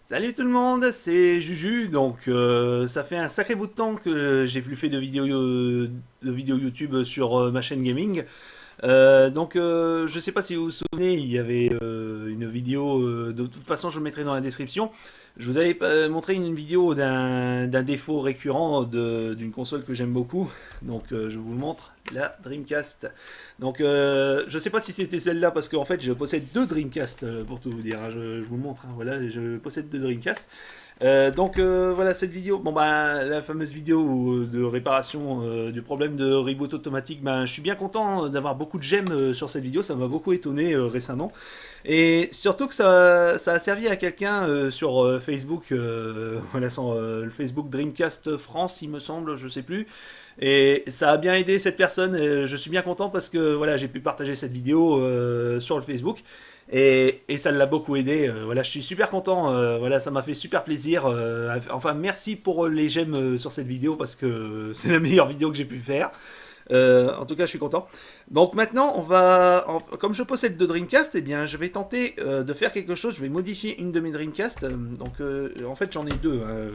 Salut tout le monde, c'est Juju. Donc ça fait un sacré bout de temps que j'ai plus fait de vidéos YouTube sur ma chaîne gaming. Je sais pas si vous vous souvenez, il y avait une vidéo, de toute façon je le mettrai dans la description. Je vous avais montré une vidéo d'un défaut récurrent d'une console que j'aime beaucoup. Donc je vous le montre, la Dreamcast. Donc je sais pas si c'était celle-là parce qu'en fait je possède deux Dreamcast pour tout vous dire, hein. Je vous le montre, hein, voilà, je possède deux Dreamcast. Voilà cette vidéo, bon bah la fameuse vidéo de réparation du problème de reboot automatique, ben je suis bien content d'avoir beaucoup de j'aime sur cette vidéo, ça m'a beaucoup étonné récemment. Et surtout que ça a servi à quelqu'un sur Facebook, voilà, le Facebook Dreamcast France il me semble, je sais plus. Et ça a bien aidé cette personne, et je suis bien content parce que voilà, j'ai pu partager cette vidéo sur le Facebook. Et ça l'a beaucoup aidé. Voilà, je suis super content. Voilà, ça m'a fait super plaisir. Enfin, merci pour les j'aime sur cette vidéo parce que c'est la meilleure vidéo que j'ai pu faire. En tout cas, je suis content. Donc maintenant, comme je possède deux Dreamcast, eh bien, je vais tenter de faire quelque chose. Je vais modifier une de mes Dreamcast. En fait, j'en ai deux, hein.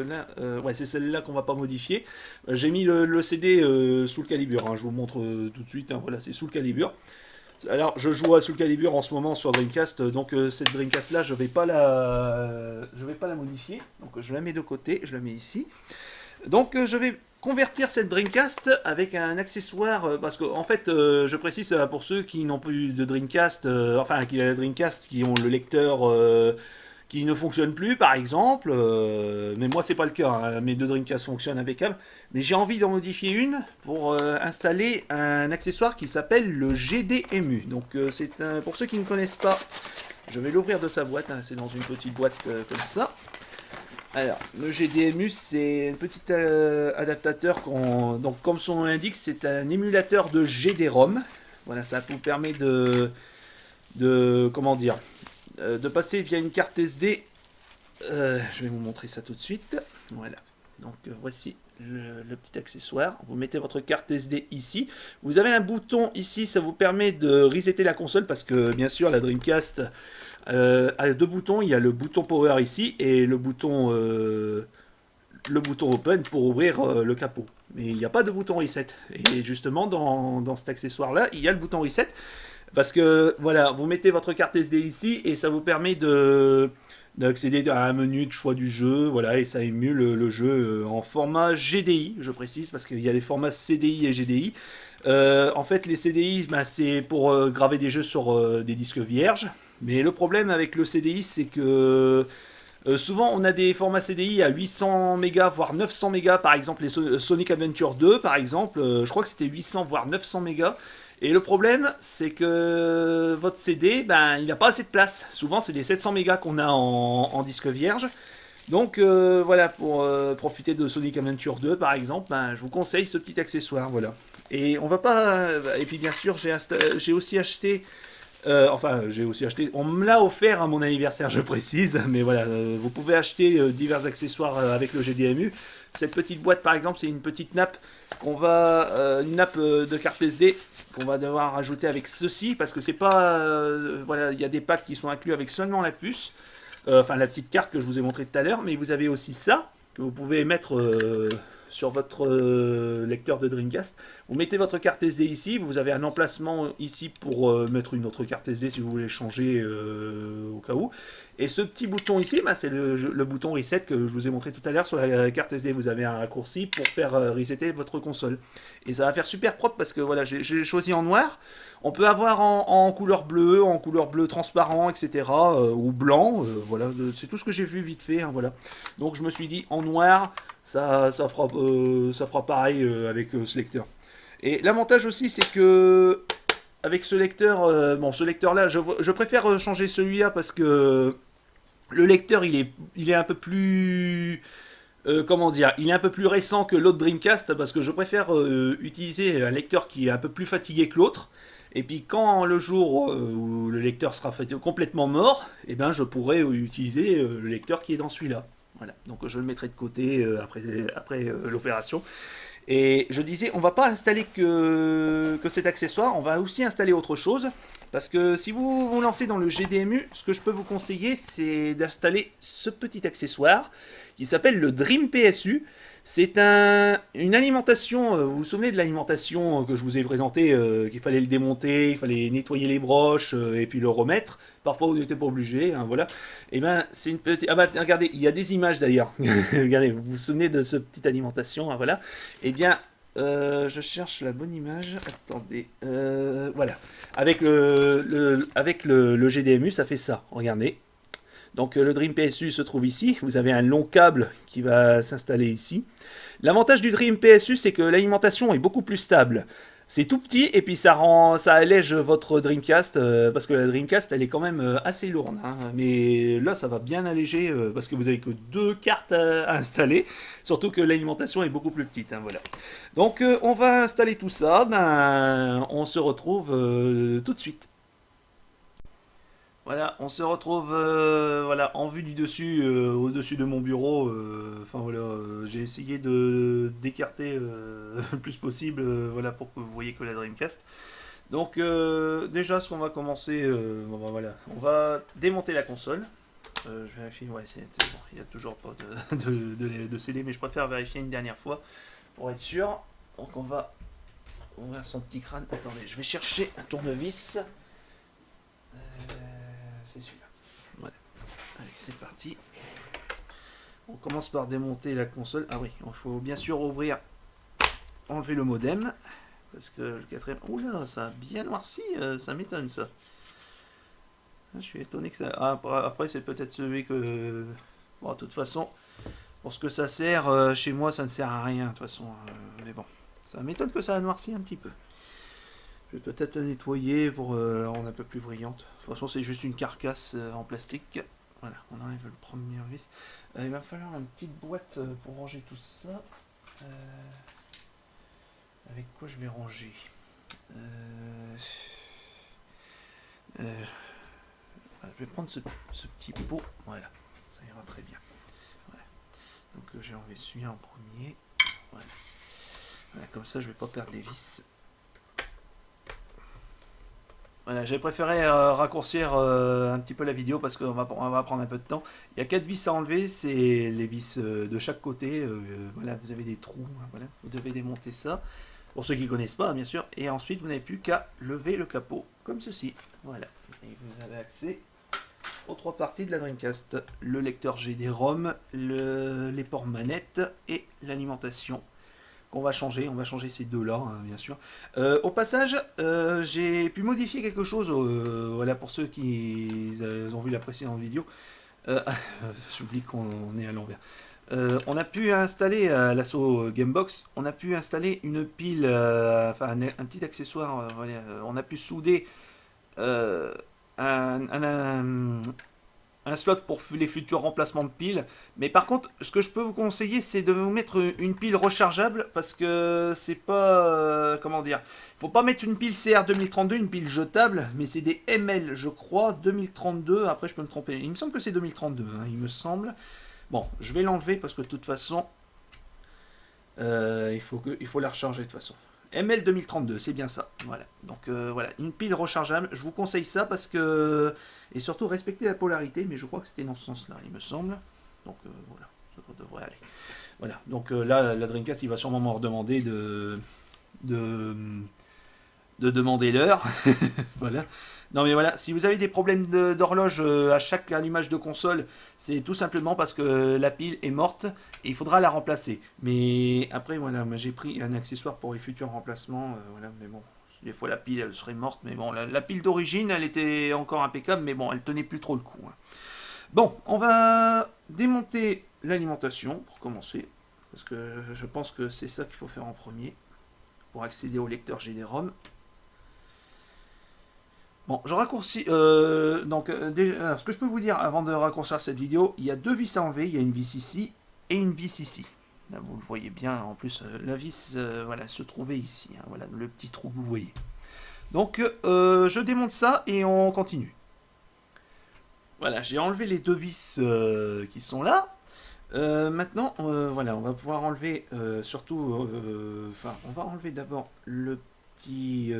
Là, ouais, c'est celle-là qu'on va pas modifier. J'ai mis le CD sous le calibre, hein. Je vous montre tout de suite, hein. Voilà, c'est sous le calibre. Alors, je joue à Soul Calibur en ce moment sur Dreamcast, donc cette Dreamcast là, je vais pas la modifier. Donc, je la mets de côté, je la mets ici. Donc, je vais convertir cette Dreamcast avec un accessoire, parce que en fait, je précise pour ceux qui n'ont plus de Dreamcast, enfin qui ont la Dreamcast, qui ont le lecteur qui ne fonctionne plus, par exemple. Mais moi, c'est pas le cas, hein. Mes deux Dreamcast fonctionnent impeccable. Mais j'ai envie d'en modifier une pour installer un accessoire qui s'appelle le GDMU. Donc, pour ceux qui ne connaissent pas, je vais l'ouvrir de sa boîte, hein. C'est dans une petite boîte comme ça. Alors, le GDMU, c'est un petit adaptateur. Donc, comme son nom l'indique, c'est un émulateur de GD-ROM. Voilà, ça vous permet comment dire, de passer via une carte SD. Je vais vous montrer ça tout de suite. Voilà. Donc voici le petit accessoire. Vous mettez votre carte SD ici. Vous avez un bouton ici, ça vous permet de resetter la console parce que bien sûr la Dreamcast a deux boutons. Il y a le bouton Power ici et le bouton Open pour ouvrir le capot. Mais il n'y a pas de bouton Reset. Et justement dans cet accessoire là, il y a le bouton Reset. Parce que voilà, vous mettez votre carte SD ici et ça vous permet d'accéder à un menu de choix du jeu, voilà, et ça émule le jeu en format GDI, je précise, parce qu'il y a les formats CDI et GDI. En fait, les CDI, ben, c'est pour graver des jeux sur des disques vierges. Mais le problème avec le CDI, c'est que souvent on a des formats CDI à 800 mégas, voire 900 mégas, par exemple les Sonic Adventure 2, par exemple, je crois que c'était 800 voire 900 mégas. Et le problème, c'est que votre CD, ben, il n'a pas assez de place. Souvent, c'est des 700 mégas qu'on a en disque vierge. Donc voilà, pour profiter de Sonic Adventure 2 par exemple, ben, je vous conseille ce petit accessoire, voilà. Et on va pas. Et puis bien sûr, j'ai aussi acheté. On me l'a offert à mon anniversaire, je précise. Mais voilà, vous pouvez acheter divers accessoires avec le GDMU. Cette petite boîte, par exemple, c'est une petite nappe une nappe de carte SD qu'on va devoir rajouter avec ceci parce que c'est pas, voilà, il y a des packs qui sont inclus avec seulement la puce, enfin la petite carte que je vous ai montré tout à l'heure, mais vous avez aussi ça que vous pouvez mettre sur votre lecteur de Dreamcast. Vous mettez votre carte SD ici, vous avez un emplacement ici pour mettre une autre carte SD si vous voulez changer au cas où. Et ce petit bouton ici, bah, c'est le bouton reset que je vous ai montré tout à l'heure sur la carte SD. Vous avez un raccourci pour faire resetter votre console. Et ça va faire super propre parce que voilà, j'ai choisi en noir. On peut avoir en couleur bleue, en couleur bleu transparent, etc. Ou blanc. Voilà, c'est tout ce que j'ai vu vite fait. Hein, voilà. Donc je me suis dit en noir, ça fera pareil avec ce lecteur. Et l'avantage aussi, c'est que avec ce lecteur, bon, ce lecteur-là, je préfère changer celui-là parce que le lecteur, il est un peu plus, comment dire, il est un peu plus récent que l'autre Dreamcast parce que je préfère utiliser un lecteur qui est un peu plus fatigué que l'autre. Et puis quand le jour où le lecteur sera complètement mort, eh ben, je pourrai utiliser le lecteur qui est dans celui-là. Voilà. Donc je le mettrai de côté après l'opération. Et je disais, on va pas installer que cet accessoire, on va aussi installer autre chose. Parce que si vous vous lancez dans le GDMU, ce que je peux vous conseiller, c'est d'installer ce petit accessoire qui s'appelle le Dream PSU. C'est une alimentation, vous vous souvenez de l'alimentation que je vous ai présentée, qu'il fallait le démonter, il fallait nettoyer les broches et puis le remettre. Parfois vous n'étiez pas obligé, hein, voilà. Et ben c'est une petite... Ah bah regardez, il y a des images d'ailleurs. Regardez, vous vous souvenez de cette petite alimentation, hein, voilà. Eh bien, je cherche la bonne image. Attendez, voilà. Avec le GDMU, ça fait ça, regardez. Donc le Dream PSU se trouve ici, vous avez un long câble qui va s'installer ici. L'avantage du Dream PSU, c'est que l'alimentation est beaucoup plus stable. C'est tout petit et puis ça allège votre Dreamcast parce que la Dreamcast elle est quand même assez lourde. Hein. Mais là ça va bien alléger parce que vous avez que 2 cartes à installer. Surtout que l'alimentation est beaucoup plus petite. Hein, voilà. Donc on va installer tout ça. Ben, on se retrouve tout de suite. Voilà, on se retrouve voilà, en vue du dessus, au-dessus de mon bureau. Enfin voilà, j'ai essayé de d'écarter le plus possible, voilà, pour que vous voyez que la Dreamcast. Donc déjà, ce qu'on va commencer, voilà, on va démonter la console. Je vérifie, ouais, bon, il n'y a toujours pas de CD, mais je préfère vérifier une dernière fois pour être sûr. Donc on va son petit crâne. Attendez, je vais chercher un tournevis. C'est celui-là. Voilà. Allez, c'est parti. On commence par démonter la console. Ah oui, il faut bien sûr enlever le modem. Parce que le quatrième... Oula, ça a bien noirci, ça m'étonne ça. Je suis étonné que ça... Ah, après, c'est peut-être celui que... Bon, de toute façon, pour ce que ça sert, chez moi, ça ne sert à rien, de toute façon. Mais bon, ça m'étonne que ça a noirci un petit peu. Je vais peut-être la nettoyer pour la rendre un peu plus brillante. De toute façon, c'est juste une carcasse en plastique. Voilà, on enlève le premier vis. Il va falloir une petite boîte pour ranger tout ça. Avec quoi je vais ranger Je vais prendre ce petit pot. Voilà, ça ira très bien. Voilà. Donc j'ai enlevé celui-là en premier. Voilà. Voilà, comme ça, je vais pas perdre les vis. Voilà, j'ai préféré raccourcir un petit peu la vidéo parce qu'on va prendre un peu de temps. Il y a 4 vis à enlever, c'est les vis de chaque côté. Voilà, vous avez des trous, voilà, vous devez démonter ça. Pour ceux qui ne connaissent pas, bien sûr. Et ensuite, vous n'avez plus qu'à lever le capot, comme ceci. Voilà, et vous avez accès aux 3 parties de la Dreamcast. Le lecteur GD-ROM, les ports manettes et l'alimentation. On va changer ces deux-là, hein, bien sûr. Au passage, j'ai pu modifier quelque chose, voilà, pour ceux qui ont vu la précédente vidéo. J'oublie qu'on est à l'envers. On a pu installer à l'assaut Gamebox, on a pu installer une pile, enfin un petit accessoire, voilà, on a pu souder un slot pour les futurs remplacements de piles. Mais par contre, ce que je peux vous conseiller, c'est de vous mettre une pile rechargeable parce que c'est pas... comment dire, il faut pas mettre une pile CR 2032, une pile jetable, mais c'est des ML, je crois, 2032. Après, je peux me tromper. Il me semble que c'est 2032, hein, il me semble. Bon, je vais l'enlever parce que de toute façon, il faut la recharger de toute façon. ML 2032, c'est bien ça. Voilà. Donc voilà, une pile rechargeable. Je vous conseille ça parce que... Et surtout respecter la polarité, mais je crois que c'était dans ce sens-là, il me semble. Donc voilà, ça devrait aller. Voilà, donc là, la Dreamcast, il va sûrement me redemander de demander l'heure. Voilà. Non mais voilà, si vous avez des problèmes d'horloge à chaque allumage de console, c'est tout simplement parce que la pile est morte et il faudra la remplacer. Mais après, voilà, j'ai pris un accessoire pour les futurs remplacements. Voilà, mais bon, des fois la pile elle serait morte, mais bon, la pile d'origine elle était encore impeccable, mais bon, elle tenait plus trop le coup. Hein. Bon, on va démonter l'alimentation pour commencer, parce que je pense que c'est ça qu'il faut faire en premier pour accéder au lecteur GD-ROM. Bon, je raccourcis. Déjà, ce que je peux vous dire avant de raccourcir cette vidéo, il y a 2 vis à enlever. Il y a une vis ici et une vis ici. Là, vous le voyez bien. En plus, la vis voilà, se trouvait ici. Hein, voilà, le petit trou que vous voyez. Donc, je démonte ça et on continue. Voilà, j'ai enlevé les 2 vis qui sont là. Maintenant, voilà, on va pouvoir enlever surtout, enfin, on va enlever d'abord le petit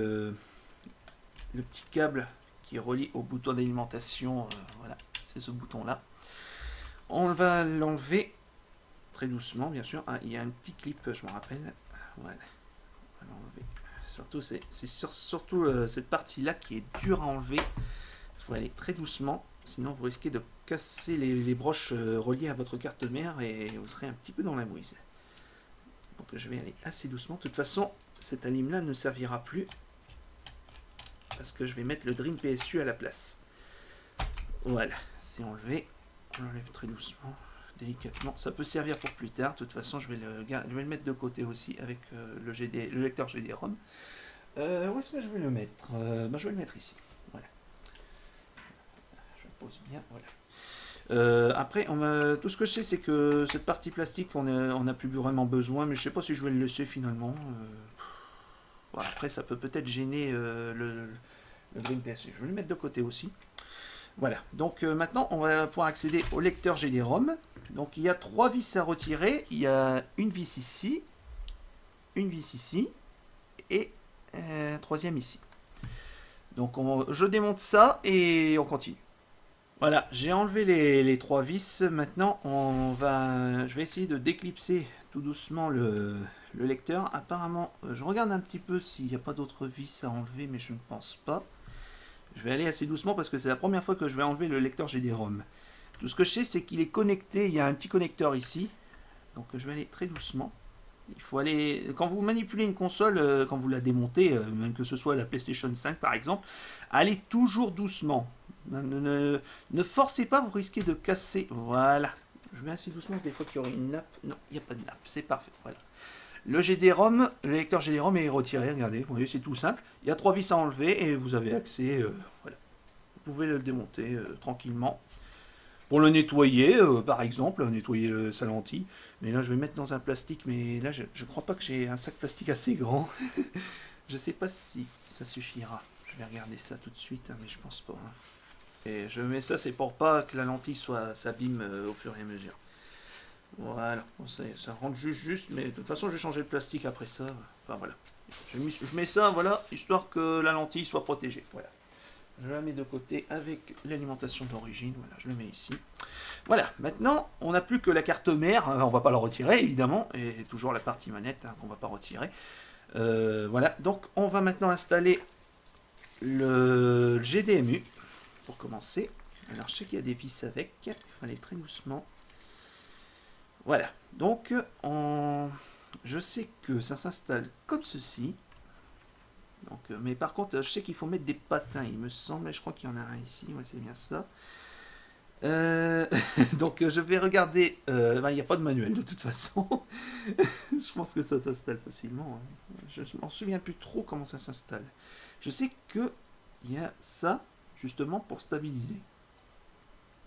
câble qui est relié au bouton d'alimentation. Voilà, c'est ce bouton-là. On va l'enlever très doucement, bien sûr. Ah, il y a un petit clip, je me rappelle. Voilà, on va l'enlever. Surtout, surtout cette partie-là qui est dure à enlever. Il faut aller très doucement, sinon vous risquez de casser les broches reliées à votre carte mère et vous serez un petit peu dans la mouise. Donc je vais aller assez doucement. De toute façon, cette anime-là ne servira plus parce que je vais mettre le Dream PSU à la place. Voilà, c'est enlevé. On l'enlève très doucement, délicatement. Ça peut servir pour plus tard. De toute façon, je vais le mettre de côté aussi avec le lecteur GD-ROM. Où est-ce que je vais le mettre je vais le mettre ici. Voilà. Je pose bien. Voilà. Après, tout ce que je sais, c'est que cette partie plastique, on n'a plus vraiment besoin, mais je sais pas si je vais le laisser finalement. Voilà, après, ça peut peut-être gêner le Dream PSU. Je vais le mettre de côté aussi. Voilà, donc maintenant on va pouvoir accéder au lecteur GD-ROM. Donc il y a 3 vis à retirer. Il y a une vis ici, une vis ici et troisième ici. Donc je démonte ça et on continue. Voilà, j'ai enlevé les 3 vis. Maintenant je vais essayer de déclipser tout doucement le lecteur. Apparemment, je regarde un petit peu s'il n'y a pas d'autres vis à enlever, mais je ne pense pas. Je vais aller assez doucement parce que c'est la première fois que je vais enlever le lecteur GD-ROM. Tout ce que je sais, c'est qu'il est connecté. Il y a un petit connecteur ici. Donc je vais aller très doucement. Il faut aller. Quand vous manipulez une console, quand vous la démontez, même que ce soit la PlayStation 5 par exemple, allez toujours doucement. Ne forcez pas, vous risquez de casser. Voilà. Je vais assez doucement. Des fois qu'il y aurait une nappe. Non, il n'y a pas de nappe. C'est parfait. Voilà. Le GD-ROM, le lecteur GD-ROM est retiré, regardez, vous voyez, c'est tout simple. Il y a 3 vis à enlever et vous avez accès, voilà. Vous pouvez le démonter tranquillement. Pour le nettoyer, par exemple, nettoyer sa lentille. Mais là, je vais mettre dans un plastique, mais là, je ne crois pas que j'ai un sac plastique assez grand. Je ne sais pas si ça suffira. Je vais regarder ça tout de suite, hein, mais je pense pas. Hein. Et je mets ça, c'est pour pas que la lentille s'abîme au fur et à mesure. Voilà, ça rentre juste, mais de toute façon je vais changer le plastique après ça. Enfin voilà. Je mets ça, voilà, histoire que la lentille soit protégée. Voilà. Je la mets de côté avec l'alimentation d'origine. Voilà, je le mets ici. Voilà, maintenant on n'a plus que la carte mère. On va pas la retirer évidemment, et toujours la partie manette qu'on va pas retirer. Voilà, donc on va maintenant installer le GDMU pour commencer. Alors je sais qu'il y a des vis avec, il faut aller très doucement. Voilà, donc je sais que ça s'installe comme ceci. Donc, mais par contre, je sais qu'il faut mettre des patins, il me semble, et je crois qu'il y en a un ici, ouais, c'est bien ça. Donc je vais regarder, il n'y a pas de manuel de toute façon. Je pense que ça s'installe facilement. Hein. Je m'en souviens plus trop comment ça s'installe. Je sais qu'il y a ça, justement, pour stabiliser.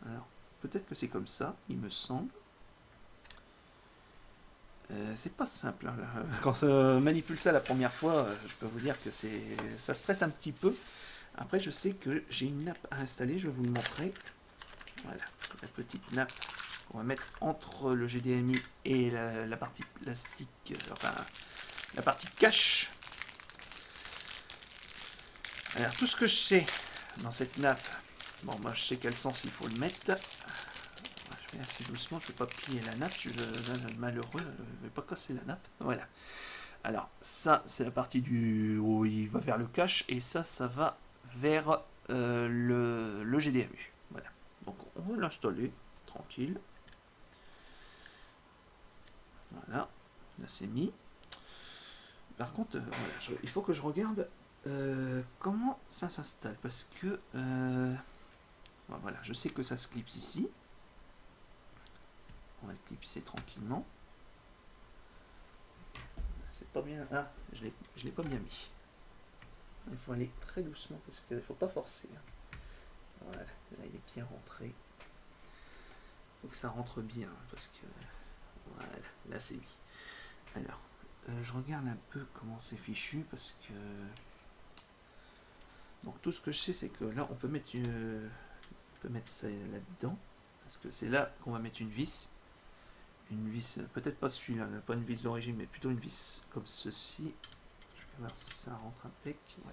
Alors, peut-être que c'est comme ça, il me semble. C'est pas simple. Hein. Quand on manipule ça la première fois, je peux vous dire que ça stresse un petit peu. Après, je sais que j'ai une nappe à installer, je vais vous le montrer. Voilà, la petite nappe qu'on va mettre entre le GDMU et la partie plastique, enfin la partie cache. Alors, tout ce que je sais dans cette nappe, bon, moi je sais quel sens il faut le mettre. Je vais assez doucement, je ne vais pas plier la nappe, malheureux, je ne vais pas casser la nappe. Voilà. Alors, ça, c'est la partie où il va vers le cache, et ça va vers le GDMU. Voilà. Donc, on va l'installer, tranquille. Voilà, là c'est mis. Par contre, voilà, il faut que je regarde comment ça s'installe, parce que voilà, je sais que ça se clipse ici. On va le clipser tranquillement. C'est pas bien. Ah, je l'ai pas bien mis. Il faut aller très doucement parce qu'il ne faut pas forcer. Voilà, là il est bien rentré. Il faut que ça rentre bien parce que voilà, là c'est mis. Alors, je regarde un peu comment c'est fichu parce que donc tout ce que je sais c'est que là on peut mettre ça là-dedans parce que c'est là qu'on va mettre une vis. une vis, peut-être pas celui-là, pas une vis d'origine, mais plutôt une vis comme ceci. Je vais voir si ça rentre impec. Ouais,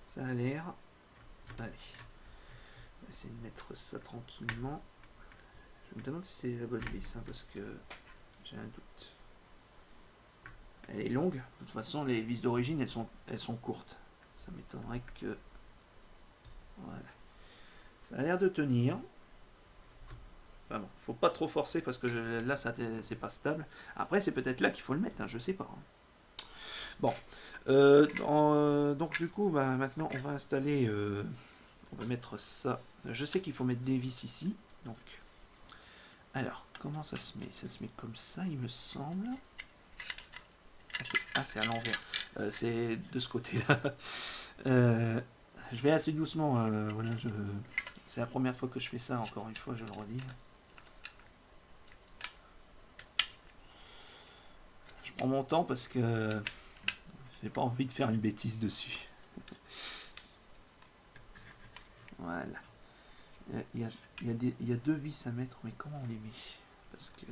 ça a l'air. Allez, on va essayer de mettre ça tranquillement. Je me demande si c'est la bonne vis, hein, parce que j'ai un doute. Elle est longue. De toute façon, les vis d'origine, elles sont courtes. Ça m'étonnerait que... Voilà. Ça a l'air de tenir. Enfin bon, faut pas trop forcer parce que là, c'est pas stable. Après, c'est peut-être là qu'il faut le mettre, hein, je sais pas. Hein. Bon. Donc du coup, bah, maintenant, on va installer... on va mettre ça. Je sais qu'il faut mettre des vis ici. Donc, alors, comment ça se met? Ça se met comme ça, il me semble. Ah, c'est à l'envers. C'est de ce côté-là. Je vais assez doucement. Voilà, c'est la première fois que je fais ça, encore une fois, je le redis. Je prends mon temps parce que j'ai pas envie de faire une bêtise dessus. Voilà. Il y a deux vis à mettre, mais comment on les met? Parce que...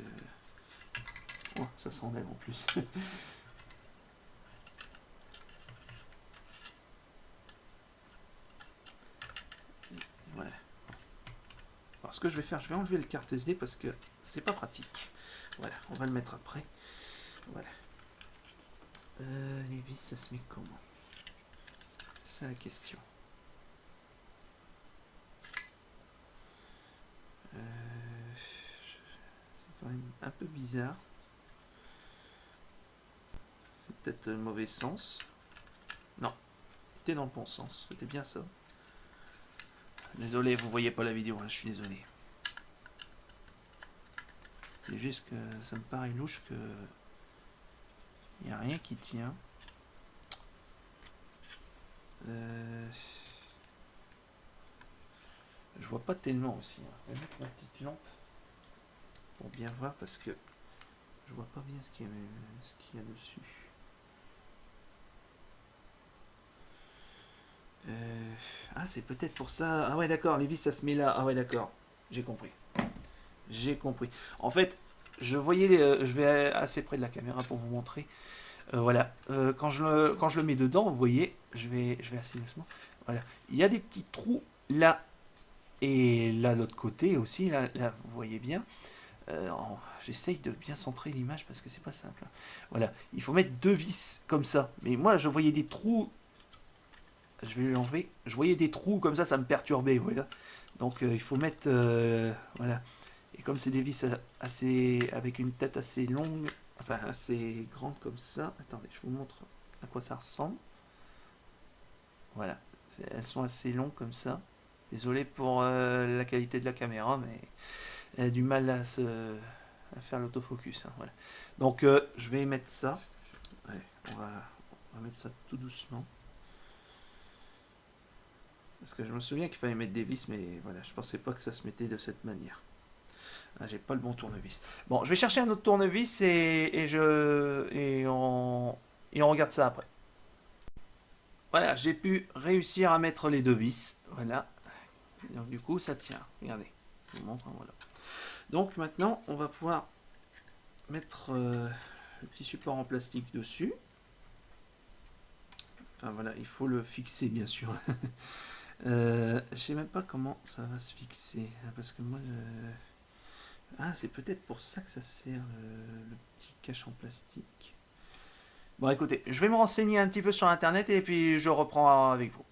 Oh, ça s'enlève en plus. Voilà. Alors ce que je vais faire, je vais enlever le carte SD parce que c'est pas pratique. Voilà, on va le mettre après. Voilà. Les vis, ça se met comment? C'est la question. C'est quand même un peu bizarre. C'est peut-être le mauvais sens. Non, c'était dans le bon sens. C'était bien ça. Désolé, vous voyez pas la vidéo, hein, je suis désolé. C'est juste que ça me paraît louche que il n'y a rien qui tient. Je vois pas tellement aussi. Hein. Je vais mettre ma petite lampe pour bien voir parce que je vois pas bien ce qu'il y a dessus. Ah, c'est peut-être pour ça. Ah ouais, d'accord, les vis ça se met là. Ah ouais, d'accord. J'ai compris. J'ai compris. En fait, je vais assez près de la caméra pour vous montrer. Voilà. Quand je le mets dedans, vous voyez, je vais assez doucement. Voilà. Il y a des petits trous là et là de l'autre côté aussi. Là, vous voyez bien. J'essaye de bien centrer l'image parce que c'est pas simple. Voilà. Il faut mettre deux vis comme ça. Mais moi, je voyais des trous. Je vais l'enlever. Je voyais des trous comme ça me perturbait. Voilà. Donc il faut mettre. Voilà. Et comme c'est des vis assez, avec une tête assez longue, enfin assez grande comme ça, attendez, je vous montre à quoi ça ressemble. Voilà, elles sont assez longues comme ça. Désolé pour la qualité de la caméra, mais elle a du mal à faire l'autofocus. Hein, voilà. Donc je vais mettre ça. Allez, on va mettre ça tout doucement. Parce que je me souviens qu'il fallait mettre des vis, mais voilà, je pensais pas que ça se mettait de cette manière. Ah, j'ai pas le bon tournevis. Bon, je vais chercher un autre tournevis et on regarde ça après. Voilà, j'ai pu réussir à mettre les deux vis. Voilà. Donc du coup, ça tient. Regardez. Je vous montre. Hein, voilà. Donc maintenant, on va pouvoir mettre le petit support en plastique dessus. Enfin voilà, il faut le fixer bien sûr. Je sais même pas comment ça va se fixer. Parce que moi... Ah, c'est peut-être pour ça que ça sert le petit cache en plastique. Bon, écoutez, je vais me renseigner un petit peu sur internet et puis je reprends avec vous.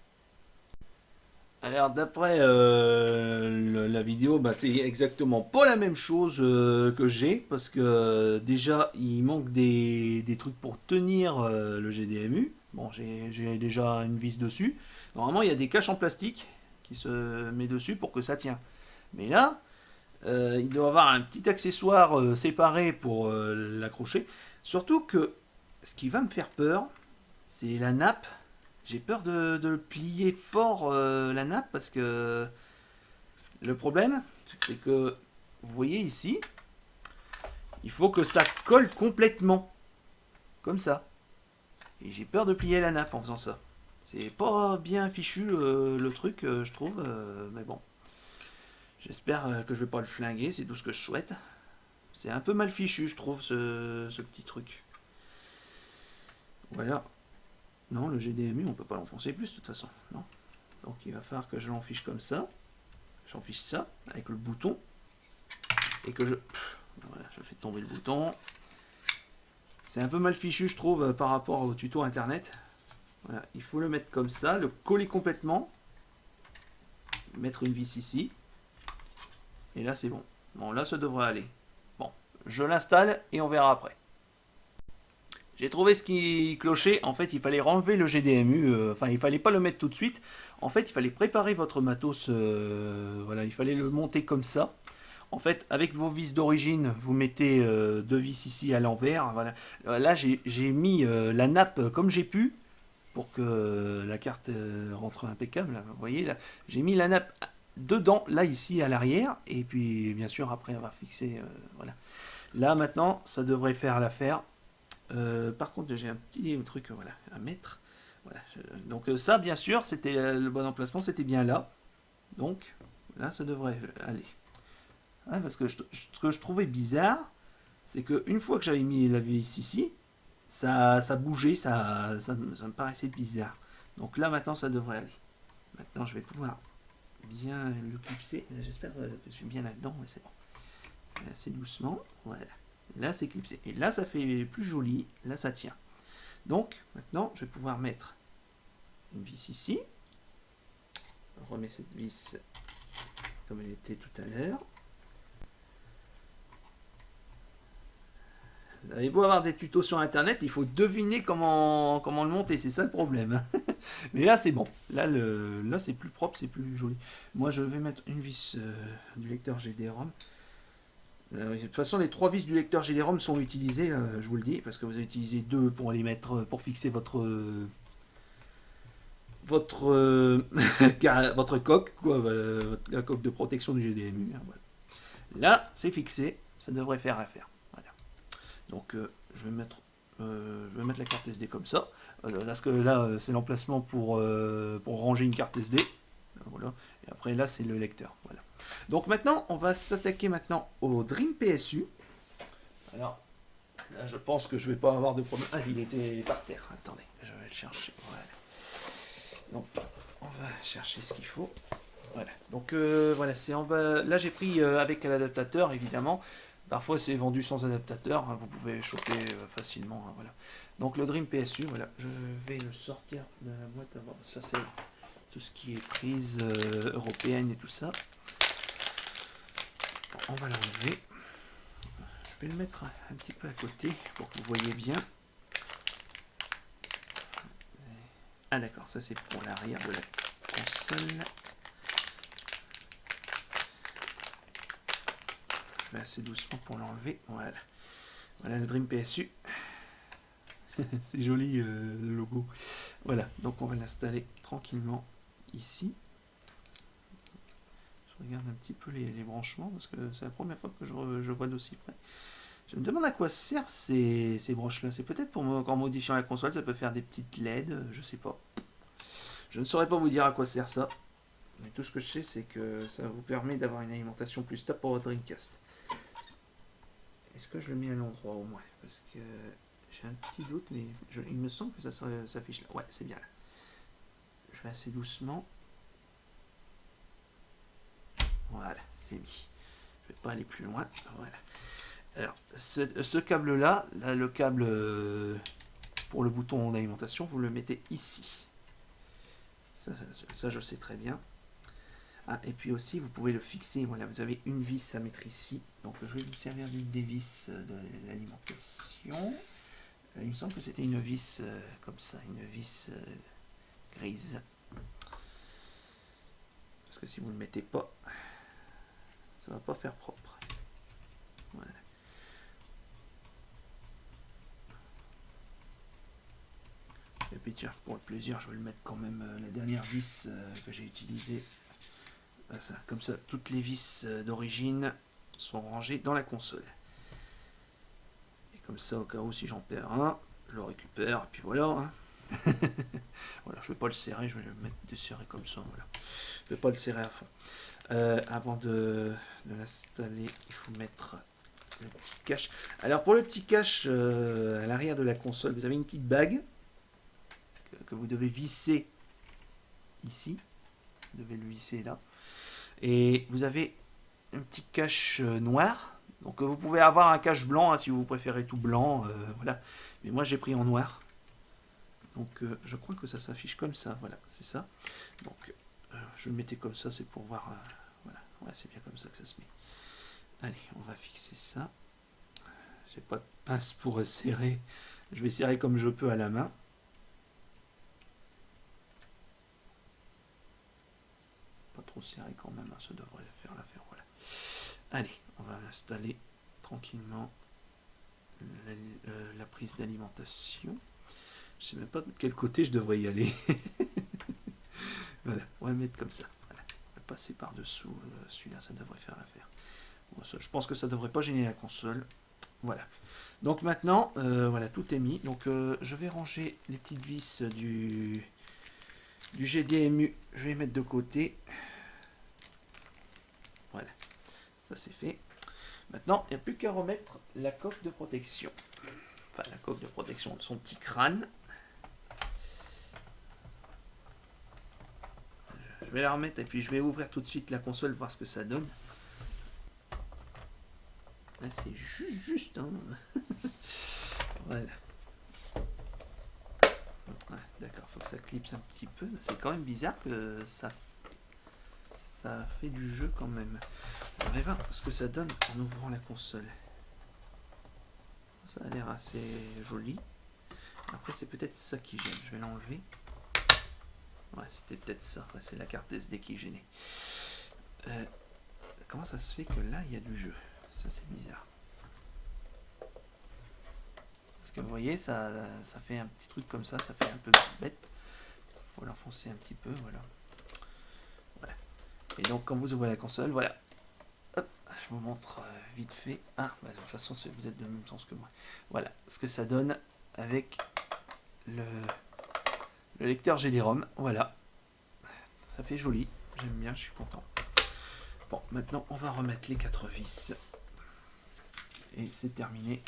Alors, d'après la vidéo, bah, c'est exactement pas la même chose que j'ai parce que déjà il manque des trucs pour tenir le GDMU. Bon, j'ai déjà une vis dessus. Normalement, il y a des caches en plastique qui se met dessus pour que ça tient. Mais là, il doit avoir un petit accessoire séparé pour l'accrocher. Surtout que ce qui va me faire peur, c'est la nappe. J'ai peur de plier fort la nappe parce que le problème, c'est que vous voyez ici, il faut que ça colle complètement. Comme ça. Et j'ai peur de plier la nappe en faisant ça. C'est pas bien fichu le truc, je trouve, mais bon. J'espère que je vais pas le flinguer, c'est tout ce que je souhaite. C'est un peu mal fichu, je trouve, ce petit truc. Voilà. Non, le GDMU, on peut pas l'enfoncer plus, de toute façon. Non. Donc, il va falloir que je l'enfiche comme ça. J'enfiche ça, avec le bouton. Et que je... Voilà, je fais tomber le bouton. C'est un peu mal fichu, je trouve, par rapport au tuto internet. Voilà, il faut le mettre comme ça, le coller complètement. Mettre une vis ici. Et là, c'est bon. Bon, là, ça devrait aller. Bon, je l'installe et on verra après. J'ai trouvé ce qui clochait. En fait, il fallait renlever le GDMU. Enfin, il fallait pas le mettre tout de suite. En fait, il fallait préparer votre matos. Voilà, il fallait le monter comme ça. En fait, avec vos vis d'origine, vous mettez deux vis ici à l'envers. Voilà. Là, j'ai mis la nappe comme j'ai pu pour que la carte rentre impeccable. Là, vous voyez, là, j'ai mis la nappe dedans, là, ici, à l'arrière. Et puis, bien sûr, après avoir fixé... voilà. Là, maintenant, ça devrait faire l'affaire. Par contre, j'ai un petit truc voilà, à mettre. Voilà. Donc ça, bien sûr, c'était le bon emplacement, c'était bien là. Donc, là, ça devrait aller. Ah, parce que ce que je trouvais bizarre, c'est qu'une fois que j'avais mis la vis ici, ça bougeait, ça me paraissait bizarre. Donc là, maintenant, ça devrait aller. Maintenant, je vais pouvoir bien le clipser. J'espère que je suis bien là-dedans, mais c'est bon. Assez doucement, voilà. Là, c'est clipsé. Et là, ça fait plus joli. Là, ça tient. Donc, maintenant, je vais pouvoir mettre une vis ici. On remet cette vis comme elle était tout à l'heure. Vous avez beau avoir des tutos sur internet, il faut deviner comment le monter, c'est ça le problème. Mais là c'est bon, là c'est plus propre, c'est plus joli. Moi je vais mettre une vis du lecteur GD-ROM. De toute façon les trois vis du lecteur GD-ROM sont utilisées, je vous le dis, parce que vous avez utilisé deux pour les mettre, pour fixer votre votre coque, quoi, la coque de protection du GDMU. Hein, voilà. Là c'est fixé, ça devrait faire l'affaire. Donc je vais mettre la carte SD comme ça. Parce que là c'est l'emplacement pour ranger une carte SD. Voilà. Et après là c'est le lecteur. Voilà. Donc maintenant on va s'attaquer maintenant au Dream PSU. Alors là je pense que je vais pas avoir de problème. Ah il était par terre. Attendez, je vais le chercher. Voilà. Donc on va chercher ce qu'il faut. Voilà. Donc voilà, c'est en bas. Là j'ai pris avec l'adaptateur évidemment. Parfois c'est vendu sans adaptateur, hein, vous pouvez choper facilement. Hein, voilà. Donc le Dream PSU, voilà, je vais le sortir de la boîte avant. Ça c'est tout ce qui est prise européenne et tout ça. Bon, on va l'enlever. Je vais le mettre un petit peu à côté pour que vous voyez bien. Ah d'accord, ça c'est pour l'arrière de la console. Je vais assez doucement pour l'enlever. Voilà. Voilà le Dream PSU. C'est joli le logo. Voilà, donc on va l'installer tranquillement ici. Je regarde un petit peu les branchements parce que c'est la première fois que je vois d'aussi près. Je me demande à quoi servent ces broches-là. C'est peut-être pour qu'en modifiant la console, ça peut faire des petites LED, je sais pas. Je ne saurais pas vous dire à quoi sert ça. Mais tout ce que je sais, c'est que ça vous permet d'avoir une alimentation plus stable pour votre Dreamcast. Est-ce que je le mets à l'endroit au moins? Parce que j'ai un petit doute, mais il me semble que ça s'affiche là. Ouais, c'est bien là. Je vais assez doucement. Voilà, c'est mis. Je vais pas aller plus loin. Voilà. Alors, ce câble-là, là, le câble pour le bouton d'alimentation, vous le mettez ici. Ça, je sais très bien. Ah, et puis aussi, vous pouvez le fixer. Voilà, vous avez une vis à mettre ici. Donc, je vais me servir d'une des vis de l'alimentation. Il me semble que c'était une vis comme ça, une vis grise. Parce que si vous ne le mettez pas, ça va pas faire propre. Voilà. Et puis tiens, pour le plaisir, je vais le mettre quand même la dernière vis que j'ai utilisée. Ça, comme ça, toutes les vis d'origine sont rangées dans la console. Et comme ça, au cas où si j'en perds un, je le récupère, et puis voilà. Hein. Voilà, je vais pas le serrer, je vais le mettre desserré comme ça. Voilà. Je vais pas le serrer à fond. Avant de l'installer, il faut mettre le petit cache. Alors pour le petit cache, à l'arrière de la console, vous avez une petite bague que vous devez visser ici. Vous devez le visser là. Et vous avez un petit cache noir. Donc vous pouvez avoir un cache blanc si vous préférez tout blanc. Voilà. Mais moi j'ai pris en noir. Donc je crois que ça s'affiche comme ça. Voilà, c'est ça. Donc je le mettais comme ça, c'est pour voir. Voilà, ouais, c'est bien comme ça que ça se met. Allez, on va fixer ça. J'ai pas de pince pour serrer. Je vais serrer comme je peux à la main. Pas trop serré quand même, ça devrait faire l'affaire. Voilà. Allez, on va installer tranquillement la prise d'alimentation. Je sais même pas de quel côté je devrais y aller. Voilà, on va le mettre comme ça. Voilà. On va passer par-dessous. Celui-là, ça devrait faire l'affaire. Bon, je pense que ça devrait pas gêner la console. Voilà. Donc maintenant, voilà, tout est mis. Donc je vais ranger les petites vis du GDMU. Je vais les mettre de côté. Voilà, ça c'est fait. Maintenant, il n'y a plus qu'à remettre la coque de protection. Enfin, la coque de protection de son petit crâne. Je vais la remettre et puis je vais ouvrir tout de suite la console, voir ce que ça donne. Là, c'est juste. Hein. Voilà. Ouais, d'accord, faut que ça clipse un petit peu. C'est quand même bizarre que ça fait du jeu quand même. On va voir ce que ça donne en ouvrant la console. Ça a l'air assez joli. Après, c'est peut-être ça qui gêne. Je vais l'enlever. Ouais, c'était peut-être ça. Ouais, c'est la carte SD qui est gênée. Comment ça se fait que là, il y a du jeu? Ça, c'est bizarre. Parce que vous voyez, ça fait un petit truc comme ça. Ça fait un peu bête. Il faut l'enfoncer un petit peu. Voilà. Voilà. Et donc, quand vous ouvrez la console, voilà. Hop, je vous montre vite fait. Ah, bah, de toute façon, vous êtes de même sens que moi. Voilà ce que ça donne avec le lecteur GD-ROM. Voilà. Ça fait joli. J'aime bien, je suis content. Bon, maintenant, on va remettre les 4 vis. Et c'est terminé.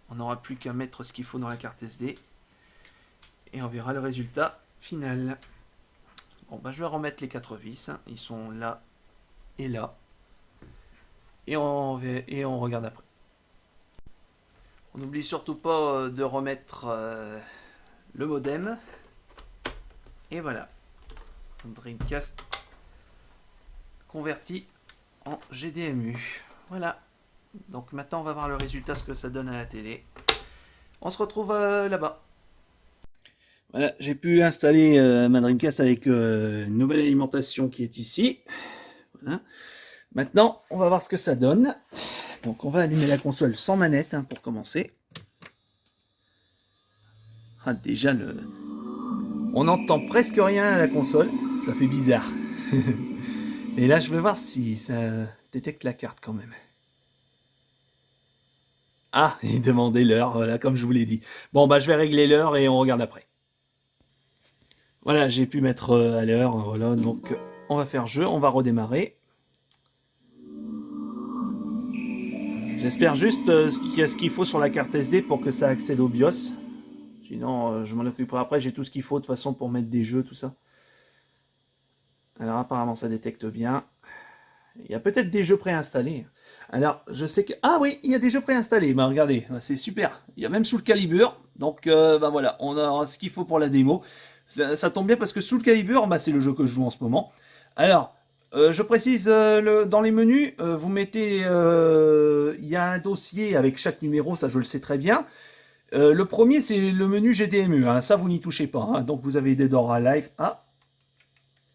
On n'aura plus qu'à mettre ce qu'il faut dans la carte SD. Et on verra le résultat final. Bon, bah, je vais remettre les 4 vis. Ils sont là et là. Et on regarde après. On n'oublie surtout pas de remettre le modem. Et voilà. Dreamcast converti en GDMU. Voilà. Donc maintenant, on va voir le résultat, ce que ça donne à la télé. On se retrouve là-bas. Voilà, j'ai pu installer ma Dreamcast avec une nouvelle alimentation qui est ici. Voilà. Maintenant, on va voir ce que ça donne. Donc on va allumer la console sans manette pour commencer. Ah, déjà, on n'entend presque rien à la console. Ça fait bizarre. Et là, je vais voir si ça détecte la carte quand même. Ah, il demandait l'heure, voilà, comme je vous l'ai dit. Bon, bah je vais régler l'heure et on regarde après. Voilà, j'ai pu mettre à l'heure, voilà, donc on va faire jeu, on va redémarrer. J'espère juste qu'il y a ce qu'il faut sur la carte SD pour que ça accède au BIOS. Sinon, je m'en occuperai après, j'ai tout ce qu'il faut de toute façon pour mettre des jeux, tout ça. Alors apparemment ça détecte bien. Il y a peut-être des jeux préinstallés. Alors, je sais que... Ah oui, il y a des jeux préinstallés. Bah regardez, c'est super. Il y a même Soul Calibur. Donc, bah voilà, on a ce qu'il faut pour la démo. Ça tombe bien parce que Soul Calibur, bah, c'est le jeu que je joue en ce moment. Alors, je précise, dans les menus, vous mettez... Il y a un dossier avec chaque numéro, ça je le sais très bien. Le premier, c'est le menu GDMU. Hein, ça, vous n'y touchez pas. Hein. Donc, vous avez Dead or Alive. Ah,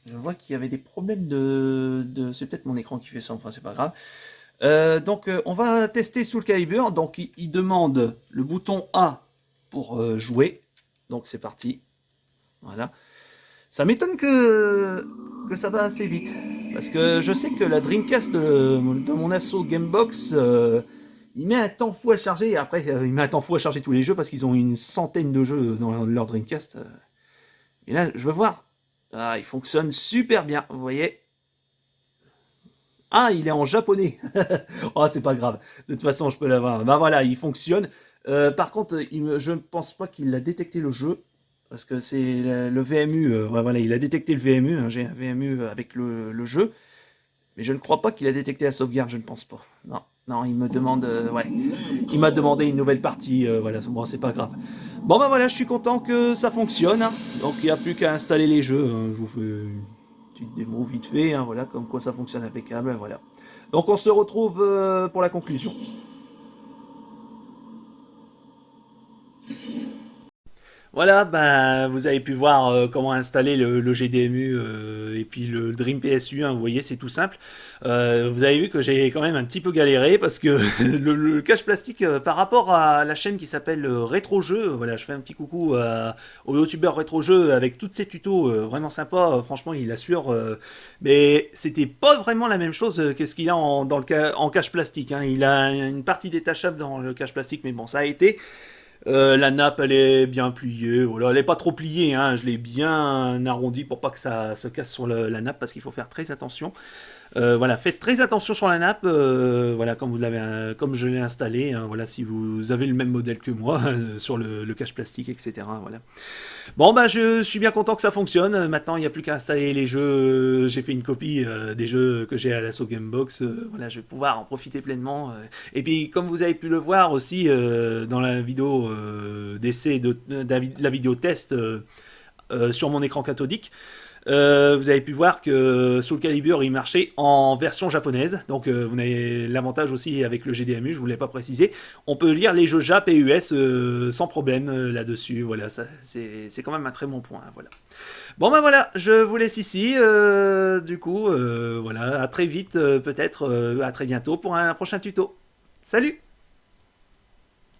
je vois qu'il y avait des problèmes de... C'est peut-être mon écran qui fait ça, enfin c'est pas grave. Donc on va tester Soul Calibur. Donc il demande le bouton A pour jouer. Donc c'est parti. Voilà. Ça m'étonne que ça va assez vite. Parce que je sais que la Dreamcast de mon asso Gamebox, il met un temps fou à charger. Et après, il met un temps fou à charger tous les jeux parce qu'ils ont une centaine de jeux dans leur Dreamcast. Et là, je veux voir. Ah, il fonctionne super bien, vous voyez. Ah, il est en japonais. Oh, c'est pas grave. De toute façon, je peux l'avoir. Bah voilà, il fonctionne. Par contre, je ne pense pas qu'il a détecté le jeu. Parce que c'est le VMU. Ouais, voilà, il a détecté le VMU, hein, j'ai un VMU avec le jeu. Mais je ne crois pas qu'il a détecté la sauvegarde, je ne pense pas. Non, non, il me demande. Ouais. Il m'a demandé une nouvelle partie. Voilà, bon, c'est pas grave. Bon, bah voilà, je suis content que ça fonctionne, hein. Donc, il n'y a plus qu'à installer les jeux, hein. Je vous fais une petite démo vite fait, hein, voilà, comme quoi ça fonctionne impeccable. Voilà. Donc, on se retrouve pour la conclusion. Voilà, ben, vous avez pu voir comment installer le GDMU et puis le Dream PSU, hein, vous voyez, c'est tout simple. Vous avez vu que j'ai quand même un petit peu galéré parce que le cache plastique par rapport à la chaîne qui s'appelle Rétro Jeux, voilà, je fais un petit coucou au youtubeur Rétro Jeux avec tous ces tutos vraiment sympas, franchement il assure, mais c'était pas vraiment la même chose que ce qu'il a en cache plastique, hein. Il a une partie détachable dans le cache plastique, mais bon, ça a été. La nappe, elle est bien pliée. Voilà, elle est pas trop pliée, hein. Je l'ai bien arrondie pour pas que ça se casse sur la nappe parce qu'il faut faire très attention. Voilà, faites très attention sur la nappe. Voilà, comme je l'ai installé. Hein, voilà, si vous avez le même modèle que moi sur le cache plastique, etc. Voilà. Bon, bah, je suis bien content que ça fonctionne. Maintenant, il n'y a plus qu'à installer les jeux. J'ai fait une copie des jeux que j'ai à l'assaut Gamebox. Voilà, je vais pouvoir en profiter pleinement. Et puis, comme vous avez pu le voir aussi dans la vidéo d'essai, la vidéo test sur mon écran cathodique, vous avez pu voir que Soul Calibur il marchait en version japonaise, donc vous avez l'avantage aussi avec le GDMU, je ne vous l'ai pas précisé, on peut lire les jeux Jap et US sans problème là-dessus, voilà, c'est quand même un très bon point, voilà. Bon ben voilà, je vous laisse ici, du coup, voilà, à très vite peut-être, à très bientôt pour un prochain tuto. Salut!